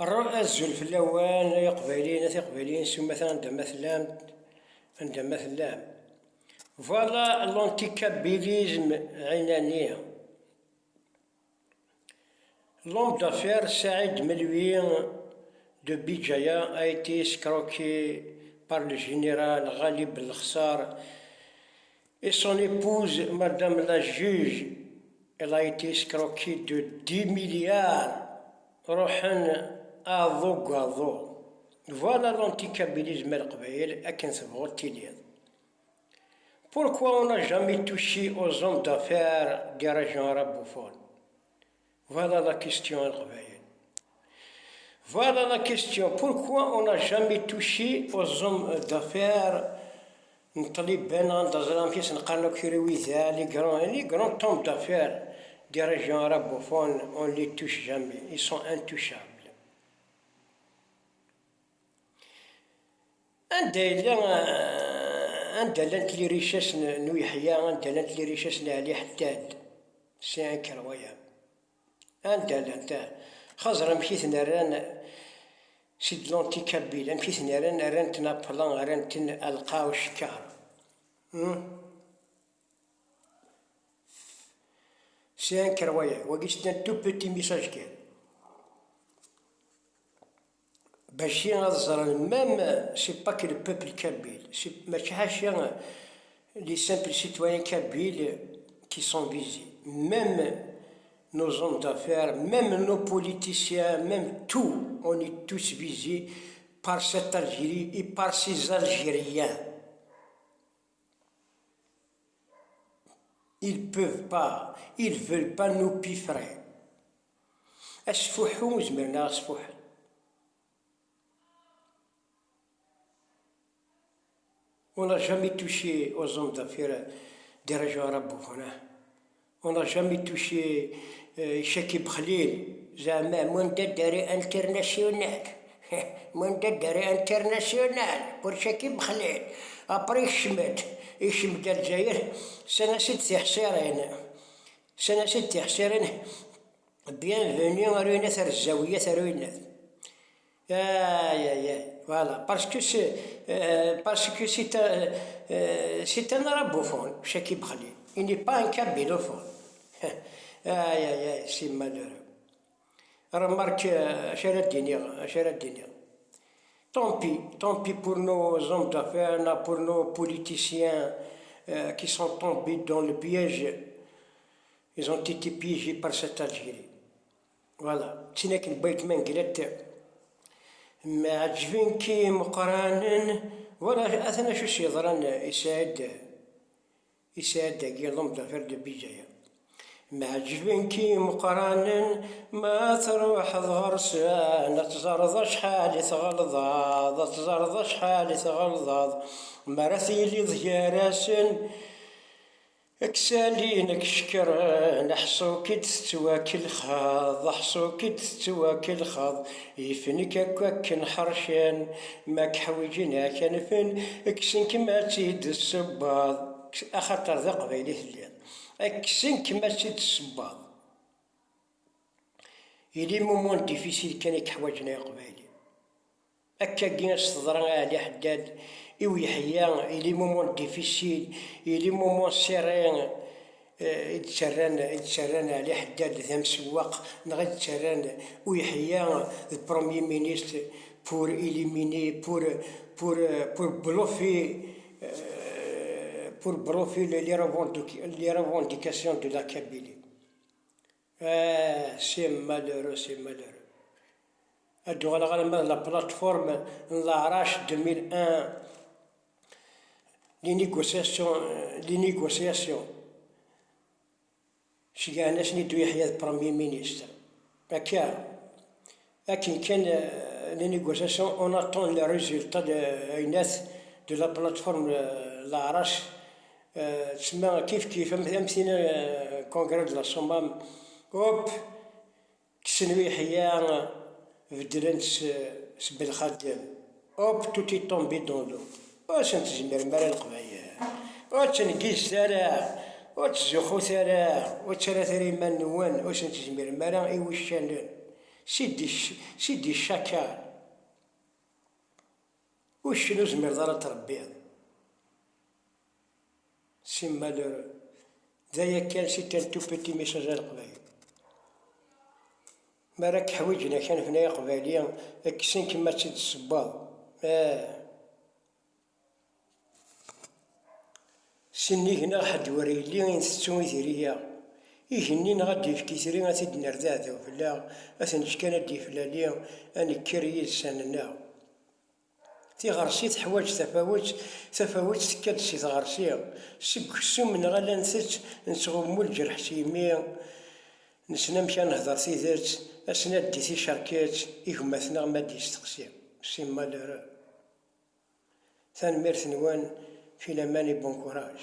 الرؤى في الأوان يقبلين سو مثلا عند مثلا فوالا لونتيكابيليزم عنانية. L'homme d'affaires Saïd Melouin de Bijaya a été escroqué par le général Ghalib El-Khsar et son épouse, Madame la juge, elle a été escroquée de 10 milliards. Voilà l'anticabilisme al-Qbaïl à 15 Pourquoi on n'a jamais touché aux hommes d'affaires des régions arabophones? Voilà la question al-Qbaïl. Voilà la question. Pourquoi on n'a jamais touché aux hommes d'affaires les grands hommes d'affaires des régions arabophones, on ne les touche jamais. Ils sont intouchables. عندنا les richesses نويحيا عندنا les richesses نعلي حداد سي انكرويابل عندنا خزر مشيت نران سيد لونتيكابيل مشيت نران تنابلان ران تنلقاو الشكار سي انكرويابل وقيت تو بوتي ميساج كان باش غتزرن ميم سي با كو لو بوبل كابيل سي ماشي حاشا لي سامبل سيتويان كابيل qui sont visés, même nos hommes d'affaires, même nos politiciens, même tout, on est tous visés par cette Algérie et par ces Algériens. Ils peuvent pas, ils veulent pas nous piffrer. أسفحوا زمرنا أسفح. On n'a jamais touché aux hommes d'affaires des régions arabophones. On n'a jamais touché Chekib Khalil. Jamais. Mondadari international. Mondadari international pour Chekib Khalil. Après Ishmed Aljaïr. Sanasit Tihsirin. Sanasit Tihsirin. Bienvenue à Ruinat Arzaouiyat Ruinat. Voilà, parce que c'est un arabophone, Chekib Khalil. Il n'est pas un kabylophone. C'est malheureux. Remarque, tant pis pour nos hommes d'affaires, pour nos politiciens qui sont tombés dans le piège. Ils ont été piégés par cette Algérie. Voilà. Tinek البيت من قلت ما عجبين كي مقارنن ولا أثناء شو يضرن يساعد كي لهم دافير دو بيجايا ما عجبين كي مقارنن ما تروح ضغرسان تزرض شحال تغلظاض تزرض شحال تغلظاض مرثي لي ضياراسن اكسالينك شكران حصو كي تتواكل خاض حصو كي تتواكل خاض يفنك هكاك نحرشان ماك حويجينا كنفن اكسنك ما تيد السباض اخاطر ذا قبيلي الليل اكسنك ما تيد السباض إلي مومون ديفيسيل كان يحواجنا يا قبيلي هكا كينا صدرنا على حداد ويحيا إلي مومون ديفيسيل إلي مومون سيرين يتسران على حداد ذا مسواق نغا يتسران ويحيا البروميي مينيستر بور إليميني بور بروفي لي ريفونديكاسيون دو لا كابيلي. سي مالورو أدو غالا لا بلاتفورم لاراش 2001 les négociations شي ناس ندو يحيى البروميي مينيستر هكا لكن كان les négociations on attend le résultat de la plateforme لاراش تسمى كيف مثلا كونغرس دو لا صومام هوب كسنو يحيى بدلن بالخدم هوب توتي طومبي دون لو واش نتجمر مرا القبايا واش نقيس سارع وتزخو سارع وتشرا ثري من نوان واش نتجمر مرا ايوش شانون سيدي الشكال، وشنو زمير ضرا تربيض سيما ذايا كان سيتان تو بيتي ميساج القبايل، ما راك حويجنا كان هنايا قبايليا كسين كما تسيد الصباط. سني هنا حد وريلي غين ستو ثريا يهنين غادي في كيثري غاتي نرداد وفلا اثنش كان دي فلاليا اني كريي سننا تي غرسي تحواج تفاوت تكاد سي تغرسي سو من غالا نسيت نسغمو الجرح سيمي نسنا مشى نهضر سي ذات اسنا دي سي شركات يهمثنا ما دي استقسي سيما لرا ثان ميرث نوان في لماني بون كوراج.